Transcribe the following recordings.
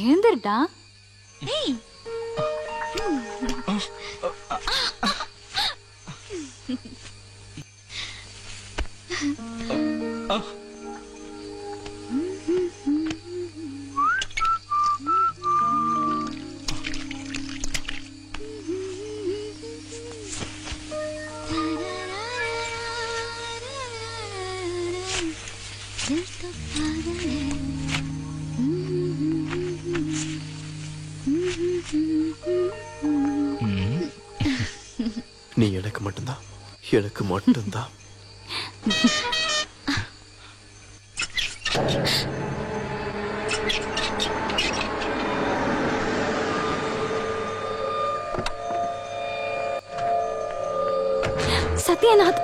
எழுந்துருடா. நீ எனக்கு மட்டும்தான், எனக்கு மட்டும்தான். சத்யநாத்,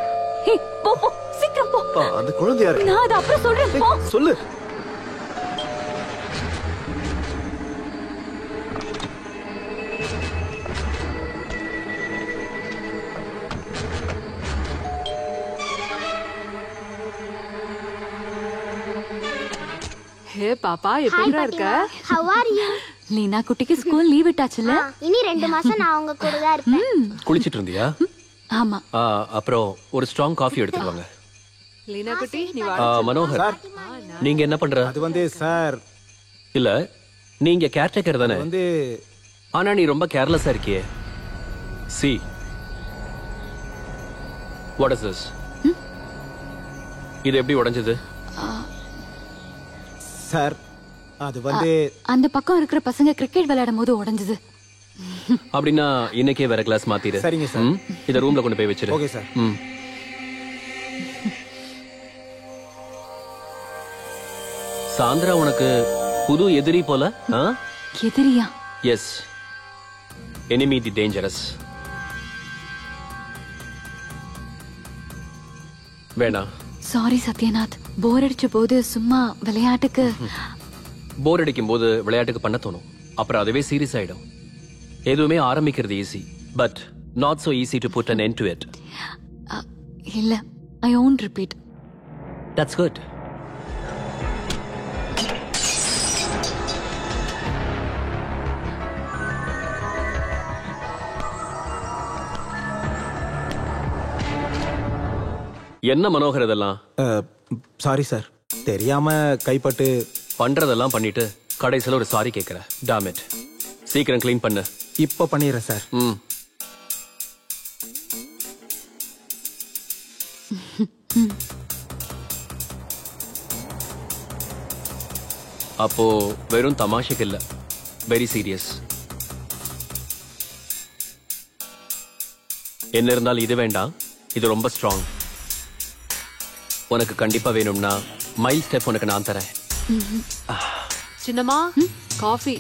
போ போ, சீக்கிரம் போ. அந்த குழந்தை யாரு? நான் அதை அப்புறம் சொல்றேன். போ. சொல்லு. ஹே பாப்பா, எப்படிடா இருக்க? How are you? லீனா குட்டிக்கு ஸ்கூல் லீவ் விட்டாச்சுல? இனி 2 மாசம் நான் உங்க கூட தான் இருப்பேன். குளிச்சிட்டு இருந்தியா? ஆமா. அப்புறம் ஒரு ஸ்ட்ராங் காஃபி எடுத்துட்டு வாங்க. லீனா குட்டி, நீ வா. மனோகர், நீங்க என்ன பண்ற? அது சார் இல்ல, நீங்க கேர்டேக்கர் தானே? ஆனா நீ ரொம்ப கேர்லெஸ்ஸா இருக்கியே. C, what is this? இது எப்படி உடைஞ்சது? சார் அது அந்த பக்கம் இருக்கிற பசங்க கிரிக்கெட் விளையாடும் போது உடைஞ்சது. அப்படின்னா இன்னைக்கே வேற கிளாஸ் மாத்திரு. சரிங்க சார். இத ரூம்ல கொண்டு போய் வச்சிரு. Okay sir. சாந்திரா உனக்கு புது எதிரி போல? எதிரியா? எஸ், எனிமி தி டேஞ்சரஸ். வேணா. சாரி சத்யநாத், போர் அடிச்ச போது சும்மா விளையாட்டுக்கு. போர் அடிக்கும் போது விளையாட்டுக்கு பண்ண தோணும், அப்புறம் அதுவே சீரியஸ் ஆயிடும். எதுவுமே ஆரம்பிக்கிறது easy, but not so easy to put an end to it. இல்ல, ஐ won't repeat. That's good. என்ன மனோகர் இதெல்லாம்? சாரி சார், தெரியாம கைப்பட்டு. பண்றதெல்லாம் பண்ணிட்டு கடைசில ஒரு சாரி கேக்குற. damn it. சீக்கிரம் க்ளீன் பண்ணு. இப்ப பண்ணிடுறேன் சார். அப்போ வெறும் தமாஷைக்கு இல்ல, வெரி சீரியஸ். என்ன இருந்தாலும் இது வேண்டாம், இது ரொம்ப ஸ்ட்ராங். உனக்கு கண்டிப்பா வேணும்னா மைல் ஸ்டெப் உனக்கு நான் தரேன். சின்னம்மா, காஃபி.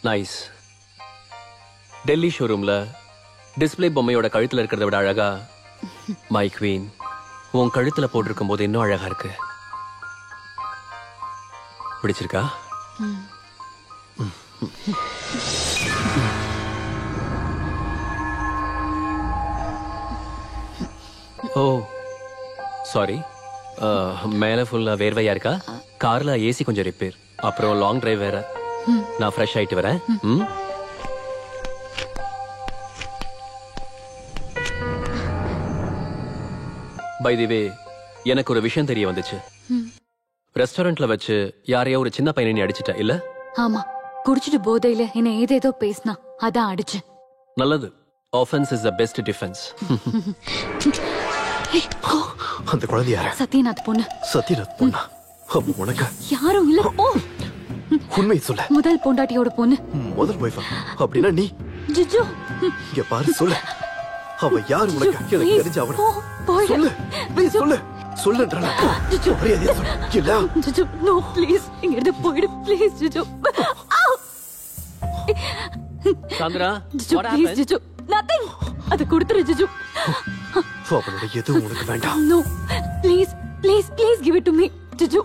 நைஸ். டெல்லி ஷோரூம்ல டிஸ்ப்ளே பொம்மையோட கழுத்துல இருக்கிறத விட அழகா மை குவீன் உன் கழுத்துல போட்டிருக்கும் போது இன்னும் அழகா இருக்கு. பிடிச்சிருக்கா? ஓ சாரி. மேல ஃபுல்லா வேர்வையா இருக்கா? கார்ல ஏசி கொஞ்சம் ரிப்பேர், அப்புறம் லாங் டிரைவ் வேற. நான் ஃப்ரெஷ் ஆயிட்டு வரேன். பை தி வே, எனக்கு ஒரு விஷயம் தெரிய வந்துச்சு. ரெஸ்டாரண்ட்ல வச்சு யாரையோ ஒரு சின்ன பையனை நீ அடிச்சிட்ட இல்ல? ஆமா, குடிச்சிட்டு போதையில என்ன ஏதேதோ பேசினா, அதான் அடிச்சேன். நல்லது. Offence is the best defence. அந்த குழந்தை யாரு? சத்யநாத் பொண்ணு. சத்யநாத் பொண்ணா? அப்ப உனக்கு யாரும் இல்ல. ஓ, உண்மை சொல்ல. முதல் பொண்டாட்டியோட பொண்ணு. முதல் வைஃபா? அப்படின்னா நீ? ஜிஜு, இங்க பாரு, சொல்லு. அவ யாரு உனக்கு? எனக்கு தெரிஞ்ச அவன சொல்லு. ப்ளீஸ் சொல்லு. சொல்லுன்றல. ஜிஜு, மரியாதையா சொல்லு. இல்ல ஜிஜு, நோ ப்ளீஸ், இங்க இருந்து போயிடு ப்ளீஸ் ஜிஜு. சாந்திரா, ஜிஜு what ப்ளீஸ் happened? ஜிஜு, நதிங். அது கொடுத்துரு ஜிஜு. அவனோட எதுவும் உனக்கு வேண்டாம். No please please please give it to me ஜிஜு.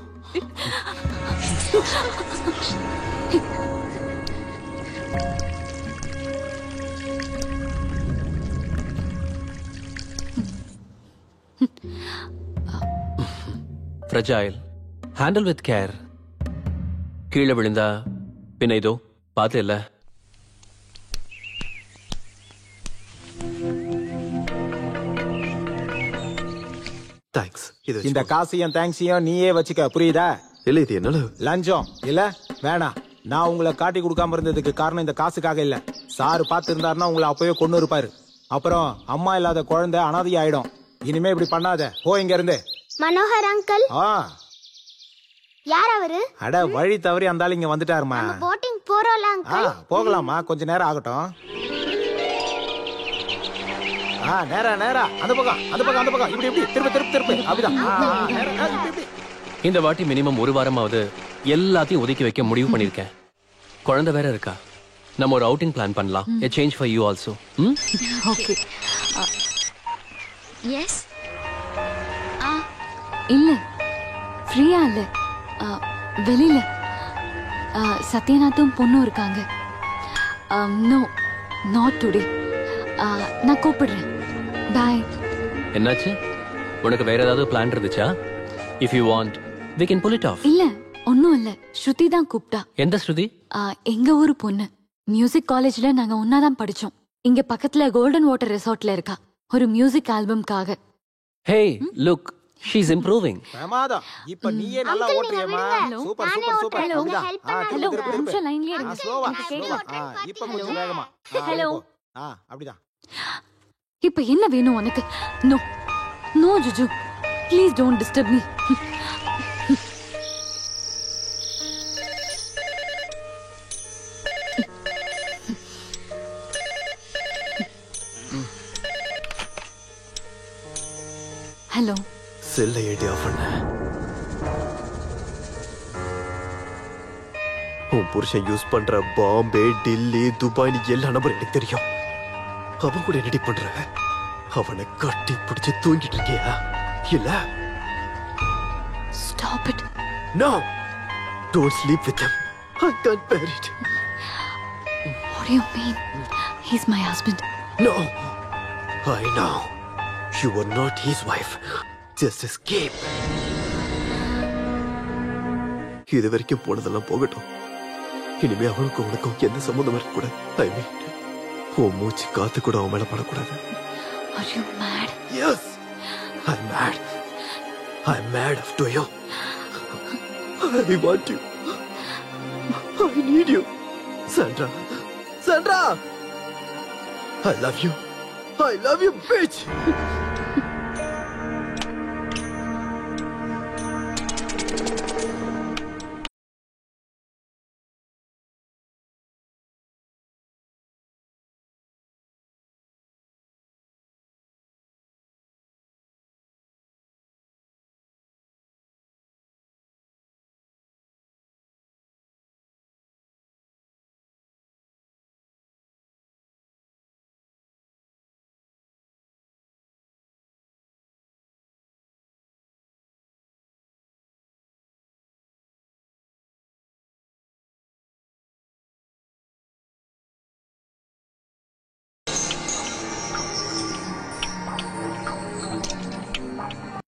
Fragile. Handle with care. கீழே விழுந்தா பின்ன இதோ பார்த்து இல்ல. தேங்க்ஸ். இது இந்த காசையும் தேங்க்ஸையும் நீயே வச்சுக்க, புரியுதா? இல்ல, இது என்னல லஞ்சம் இல்ல, வேணாம். நான் உங்களை காட்டி கொடுக்காம இருந்ததுக்கு காரணம் இந்த காசுக்காக இல்ல. சாரு பார்த்து இருந்தாருன்னா உங்களை அப்பவே கொண்டு இருப்பாரு. அப்புறம் அம்மா இல்லாத குழந்தை அனாதை ஆயிடும். இனிமே இப்படி பண்ணாத, போ இங்க இருந்து. மனோகர் அங்கிள். யார் அவரு? அட, வழி தவறி அந்த இங்க வந்துட்டாருமா. Boating போறோம்ல uncle. போகலாமா, கொஞ்ச நேரம் ஆகட்டும். நேரா நேரா அந்த பக்கம் அந்த பக்கம் அந்த பக்கம், இப்படி இப்படி திரும்ப திரும்ப திரும்ப, அப்படிதான். இந்த வாட்டி மினிமம் ஒரு வாரமாவது எல்லாத்தையும் ஒதுக்கி வைக்க முடிவு பண்ணிருக்கேன். குழந்தை வேற இருக்கா. நம்ம ஒரு அவுட்டிங் பிளான் பண்ணலாம். A change for you also. Okay. Yes. இல்ல, ஃப்ரீயா இல்ல, வெளியில சத்யநாத்தும் பொண்ணும் இருக்காங்க. No, not today. நான் கூப்பிடுறேன். பாய். என்னாச்சு? உனக்கு வேற ஏதாவது பிளான் இருந்துச்சா? If you want, we can pull it off. இல்ல, ஒன்னும் இல்ல. ஸ்ருதி தான் கூப்பிட்டா. எந்த ஸ்ருதி? எங்க ஊரு பொண்ணு. மியூசிக் காலேஜ்ல நாங்க ஒன்னாதான் படிச்சோம். இங்க பக்கத்துல கோல்டன் வாட்டர் ரெசார்ட்ல இருக்கா, ஒரு மியூசிக் ஆல்பம்காக. Hey, look, she's improving. பிரமாதம். இப்ப நீயே நல்லா ஓட்டுறியேமா. Super super super. ஹலோ, ஒரு நிமிஷம் லைன்லயே இருங்க. ஸ்லோவா எனக்கு ஸ்லோவா. கேட்கல. இப்ப கொஞ்சம் வேகமா. ஹலோ. அப்படிதான். இப்ப என்ன வேணும் உனக்கு? நோ நோ ஜுஜு, please don't disturb me. Hello. செல்ல ஏடி ஆஃப் பண்ண. உன் புருஷன் யூஸ் பண்ற பாம்பே, டில்லி, துபாய் எல்லா நம்பர் எனக்கு தெரியும். அவன் கூட என்னடி பண்ற? அவனை கட்டி பிடிச்சு தூங்கிட்டு இருக்கியா? இல்ல. Stop it. No. Don't sleep with him. I can't bear it. What do you mean? He's my husband. No. I know. You were not his wife. Just escape. இது வரைக்கும் போனதெல்லாம் போகட்டும். இனிமே அவனுக்கும் உனக்கும் எந்த சம்பந்தம் இருக்கக்கூடாது. I mean, உன் மூச்சு காத்து கூட அவன் மேல படக்கூடாது. Are you mad? Yes. I'm mad. I'm mad after you. I want you. I need you. Sandra. Sandra! I love you. I love you, bitch!